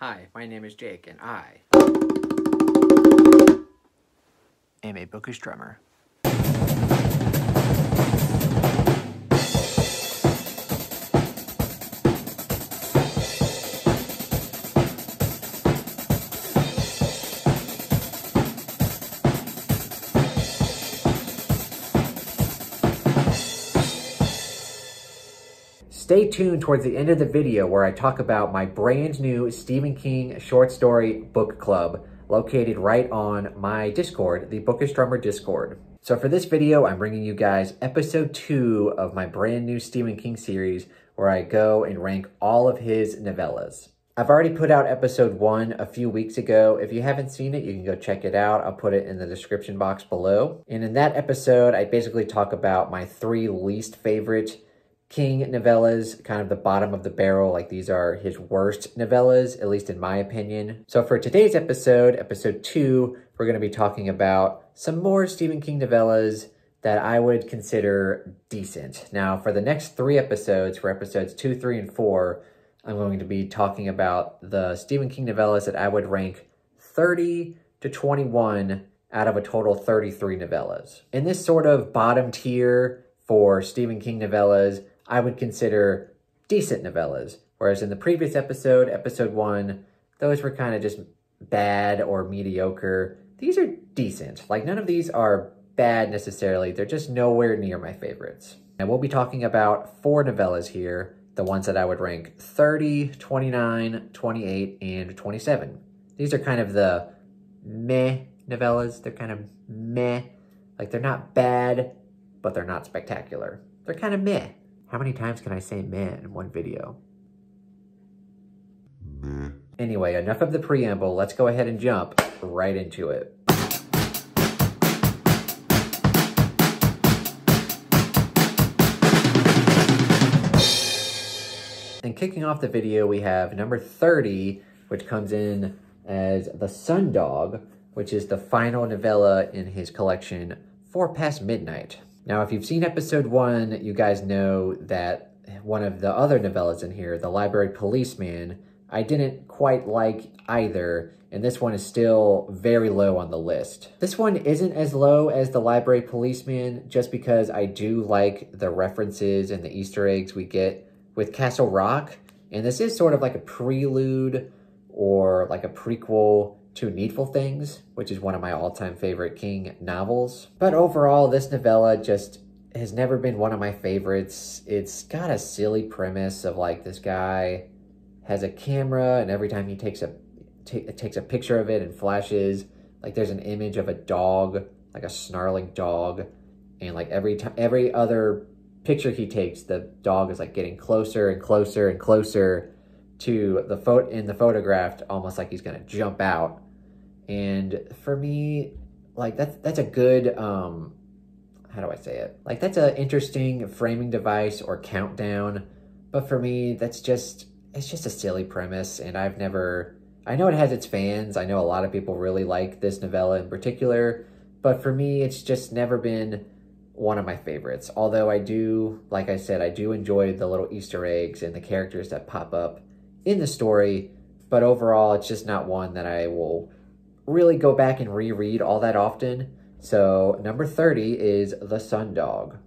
Hi, my name is Jake, and I am a bookish drummer. Stay tuned towards the end of the video where I talk about my brand new Stephen King short story book club located right on my Discord, the Bookish Drummer Discord. So for this video, I'm bringing you guys episode 2 of my brand new Stephen King series where I go and rank all of his novellas. I've already put out episode 1 a few weeks ago. If you haven't seen it, you can go check it out. I'll put it in the description box below. And in that episode, I basically talk about my 3 least favorite King novellas, kind of the bottom of the barrel. Like, these are his worst novellas, at least in my opinion. So for today's episode, episode 2, we're going to be talking about some more Stephen King novellas that I would consider decent. Now, for the next 3 episodes, for episodes 2, 3, and 4, I'm going to be talking about the Stephen King novellas that I would rank 30 to 21 out of a total 33 novellas. In this sort of bottom tier for Stephen King novellas, I would consider decent novellas. Whereas in the previous episode, episode 1, those were kind of just bad or mediocre. These are decent. Like, none of these are bad necessarily. They're just nowhere near my favorites. And we'll be talking about 4 novellas here, the ones that I would rank 30, 29, 28, and 27. These are kind of the meh novellas. They're kind of meh. Like, they're not bad, but they're not spectacular. They're kind of meh. How many times can I say meh in one video? Meh. Anyway, enough of the preamble. Let's go ahead and jump right into it. And kicking off the video, we have number 30, which comes in as The Sundog, which is the final novella in his collection, 4 Past Midnight. Now, if you've seen episode 1, you guys know that one of the other novellas in here, The Library Policeman, I didn't quite like either, and this one is still very low on the list. This one isn't as low as The Library Policeman just because I do like the references and the Easter eggs we get with Castle Rock, and this is sort of like a prelude or like a prequel to Needful Things, which is one of my all-time favorite King novels. But overall, this novella just has never been one of my favorites. It's got a silly premise of, like, this guy has a camera, and every time he takes a picture of it and flashes, like, there's an image of a dog, like a snarling dog, and like every other picture he takes, the dog is like getting closer and closer and closer to the photograph, almost like he's gonna jump out. And for me, like, that's a good, how do I say it? Like, that's an interesting framing device or countdown, but for me, it's just a silly premise, and I know it has its fans. I know a lot of people really like this novella in particular, but for me, it's just never been one of my favorites. Although I do, like I said, I do enjoy the little Easter eggs and the characters that pop up in the story, but overall, it's just not one that I will really go back and reread all that often. So number 30 is The Sundog.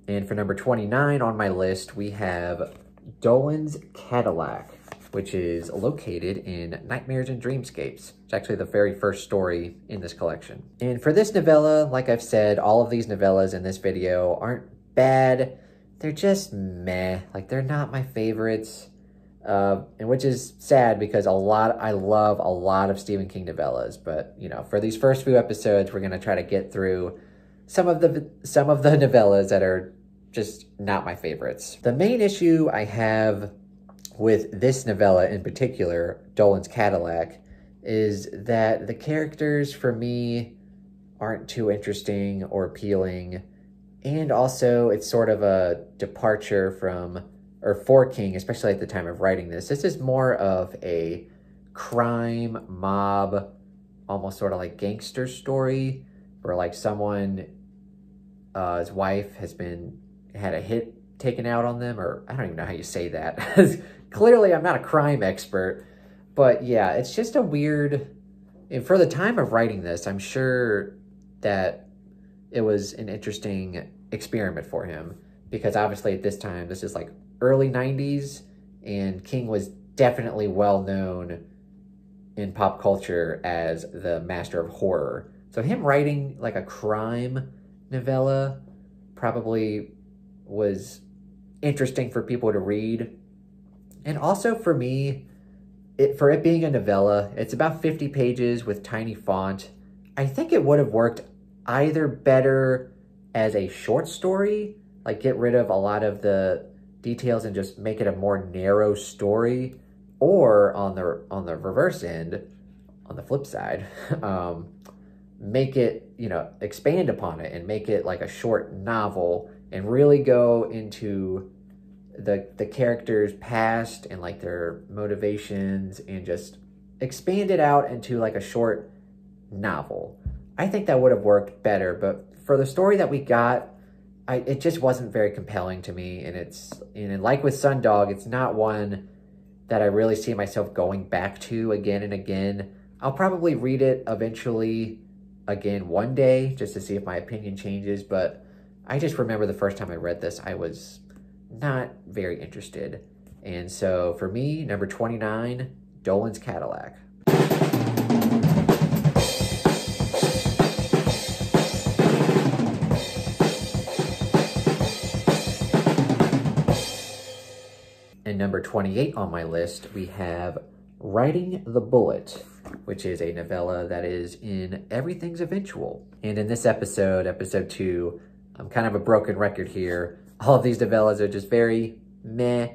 And for number 29 on my list, we have Dolans Cadillac, which is located in Nightmares and Dreamscapes. It's actually the very first story in this collection. And for this novella, like I've said, all of these novellas in this video aren't bad. They're just meh. Like, they're not my favorites. And which is sad because I love a lot of Stephen King novellas, but, you know, for these first few episodes, we're going to try to get through some of the novellas that are just not my favorites. The main issue I have with this novella in particular, Dolans Cadillac, is that the characters for me aren't too interesting or appealing, and also it's sort of a departure for King, especially at the time of writing this. This is more of a crime, mob, almost sort of like gangster story, where like someone, his wife had a hit taken out on them, or I don't even know how you say that. Clearly, I'm not a crime expert, but yeah, it's just a weird, and for the time of writing this, I'm sure that it was an interesting experiment for him, because obviously at this time, this is like early 90s, and King was definitely well known in pop culture as the master of horror. So him writing like a crime novella probably was interesting for people to read. And also for me, for it being a novella, it's about 50 pages with tiny font. I think it would have worked either better as a short story, like get rid of a lot of the details and just make it a more narrow story, or on the reverse end, on the flip side, make it, you know, expand upon it and make it like a short novel and really go into the characters' past and like their motivations and just expand it out into like a short novel. I think that would have worked better, but for the story that we got, it just wasn't very compelling to me. And like with Sundog, it's not one that I really see myself going back to again and again. I'll probably read it eventually again one day just to see if my opinion changes, but I just remember the first time I read this, I was not very interested. And so for me, number 29, Dolans Cadillac. And number 28 on my list, we have Riding the Bullet, which is a novella that is in Everything's Eventual. And in this episode, episode 2, I'm kind of a broken record here. All of these novellas are just very meh.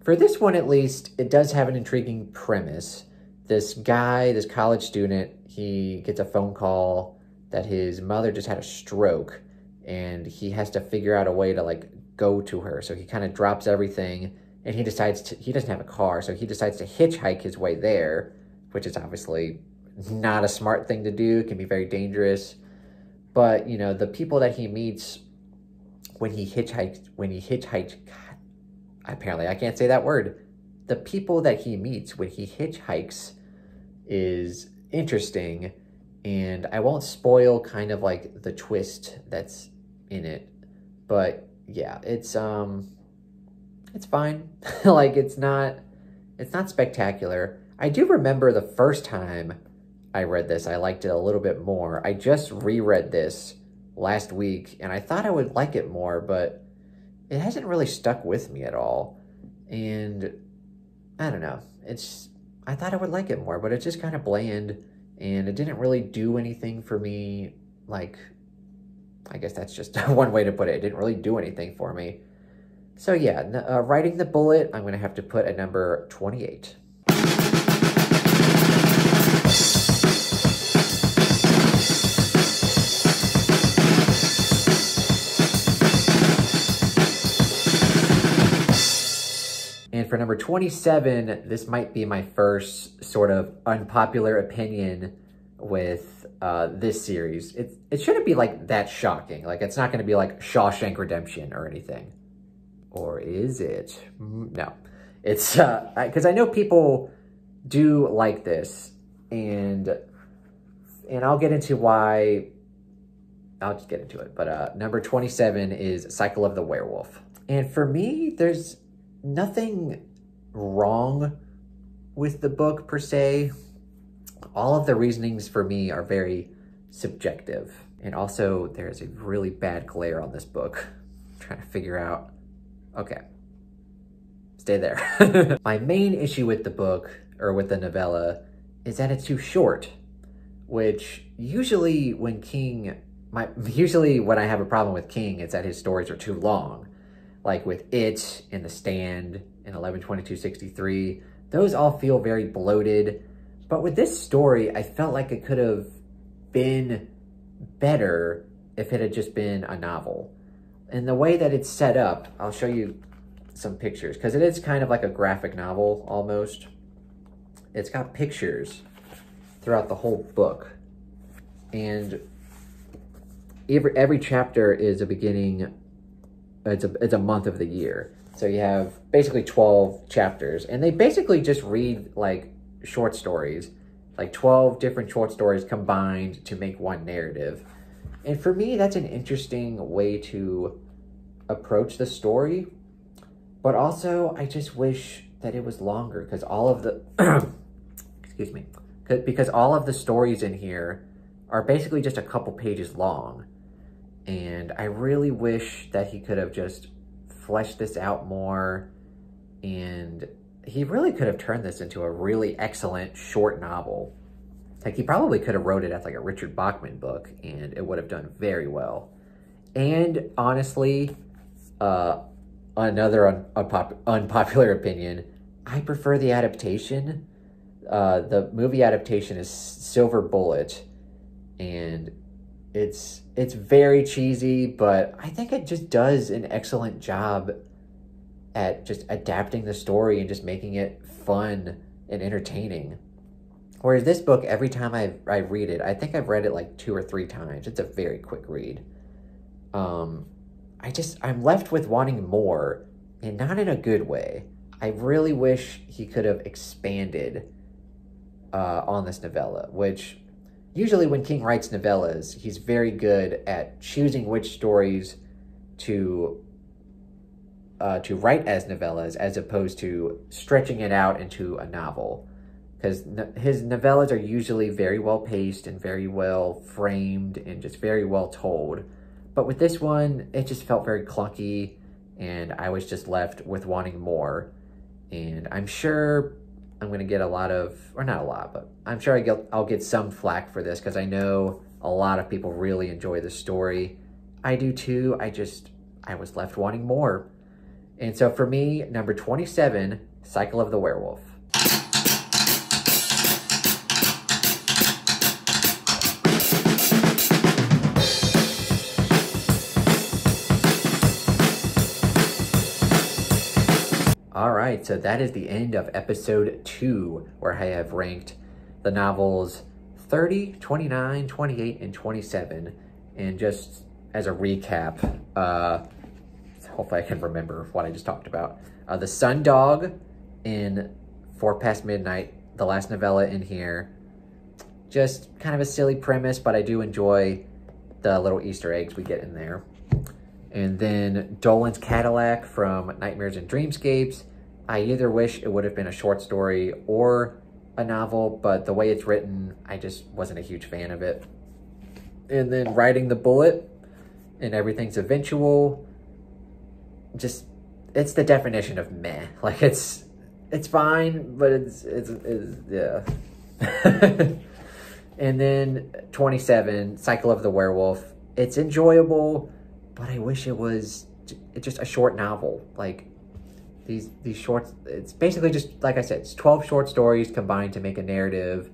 For this one, at least, it does have an intriguing premise. This guy, this college student, he gets a phone call that his mother just had a stroke, and he has to figure out a way to like go to her. So he kind of drops everything, and he doesn't have a car, so he decides to hitchhike his way there, which is obviously not a smart thing to do. It can be very dangerous. But, you know, the people that he meets when he hitchhikes, God, apparently I can't say that word. The people that he meets when he hitchhikes is interesting, and I won't spoil kind of like the twist that's in it, but yeah, it's fine. Like it's not spectacular. I do remember the first time I read this, I liked it a little bit more. I just reread this last week, and I thought I would like it more, but it hasn't really stuck with me at all. And I don't know. I thought I would like it more, but it's just kind of bland, and it didn't really do anything for me. Like, I guess that's just one way to put it. It didn't really do anything for me. So yeah, Riding the Bullet, I'm going to have to put at number 28. And for number 27, this might be my first sort of unpopular opinion with this series. It shouldn't be like that shocking. Like, it's not going to be like Shawshank Redemption or anything. Or is it? No. It's, because I know people do like this, and I'll get into why. I'll just get into it. But number 27 is Cycle of the Werewolf. And for me, there's nothing wrong with the book per se. All of the reasonings for me are very subjective. And also, there's a really bad glare on this book. I'm trying to figure out. Okay. Stay there. My main issue with the book, or with the novella, is that it's too short. Which, usually when I have a problem with King, it's that his stories are too long. Like with It, and The Stand, and 11/22/63, those all feel very bloated. But with this story, I felt like it could have been better if it had just been a novel. And the way that it's set up, I'll show you some pictures, because it is kind of like a graphic novel, almost. It's got pictures throughout the whole book. And every chapter is a beginning it's a month of the year. So you have basically 12 chapters, and they basically just read like short stories, like 12 different short stories combined to make one narrative. And for me, that's an interesting way to approach the story. But also, I just wish that it was longer, because all of the, excuse me, because all of the stories in here are basically just a couple pages long. And I really wish that he could have just fleshed this out more, and he really could have turned this into a really excellent short novel. Like, he probably could have wrote it as like a Richard Bachman book, and it would have done very well. And honestly, another unpopular opinion, I prefer the adaptation. The movie adaptation is Silver Bullet, and it's very cheesy, but I think it just does an excellent job at just adapting the story and just making it fun and entertaining. Whereas this book, every time I read it, I think I've read it like 2 or 3 times. It's a very quick read. I'm left with wanting more, and not in a good way. I really wish he could have expanded on this novella, which usually when King writes novellas, he's very good at choosing which stories to write as novellas, as opposed to stretching it out into a novel. Because his novellas are usually very well paced and very well framed and just very well told. But with this one, it just felt very clunky, and I was just left with wanting more. And I'm sure I'm going to get a lot of, or not a lot, but I'm sure I'll get some flack for this, because I know a lot of people really enjoy the story. I do too. I was left wanting more. And so for me, number 27, Cycle of the Werewolf. All right, so that is the end of episode 2, where I have ranked the novels 30, 29, 28, and 27. And just as a recap, hopefully I can remember what I just talked about. The Sundog in 4 Past Midnight, the last novella in here. Just kind of a silly premise, but I do enjoy the little Easter eggs we get in there. And then Dolans Cadillac from Nightmares and Dreamscapes. I either wish it would have been a short story or a novel, but the way it's written, I just wasn't a huge fan of it. And then Riding the Bullet and Everything's Eventual. Just, it's the definition of meh. Like, it's fine, but it's yeah. And then 27, Cycle of the Werewolf. It's enjoyable, but I wish it was just a short novel. Like, these shorts, it's basically just, like I said, it's 12 short stories combined to make a narrative,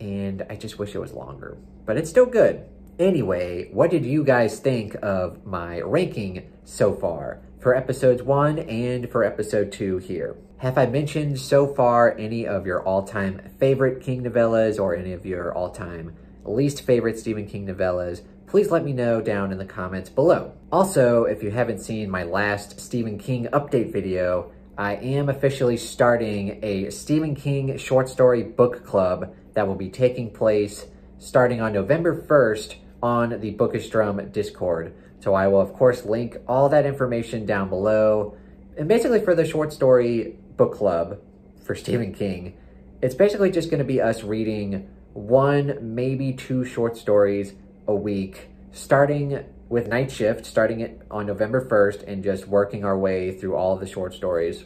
and I just wish it was longer. But it's still good. Anyway, what did you guys think of my ranking so far for episodes 1 and for episode 2 here? Have I mentioned so far any of your all-time favorite King novellas or any of your all-time least favorite Stephen King novellas? Please let me know down in the comments below. Also, if you haven't seen my last Stephen King update video, I am officially starting a Stephen King short story book club that will be taking place starting on November 1st on the Bookish Drum Discord. So I will, of course, link all that information down below. And basically for the short story book club for Stephen King, it's basically just going to be us reading 1, maybe 2 short stories a week, starting with Night Shift, starting it on November 1st, and just working our way through all of the short stories.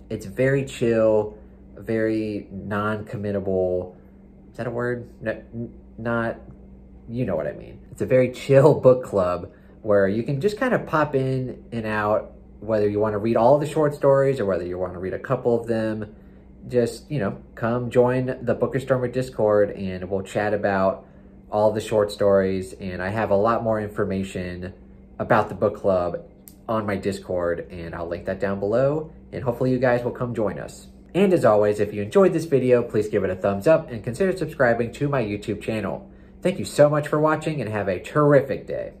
It's very chill, very non-committable. Is that a word? Not, you know what I mean. It's a very chill book club where you can just kind of pop in and out, whether you want to read all of the short stories or whether you want to read a couple of them. Just, you know, come join the Bookish Drummer Discord and we'll chat about all the short stories. And I have a lot more information about the book club on my Discord, and I'll link that down below, and hopefully you guys will come join us. And as always, if you enjoyed this video, please give it a thumbs up and consider subscribing to my YouTube channel. Thank you so much for watching, and have a terrific day.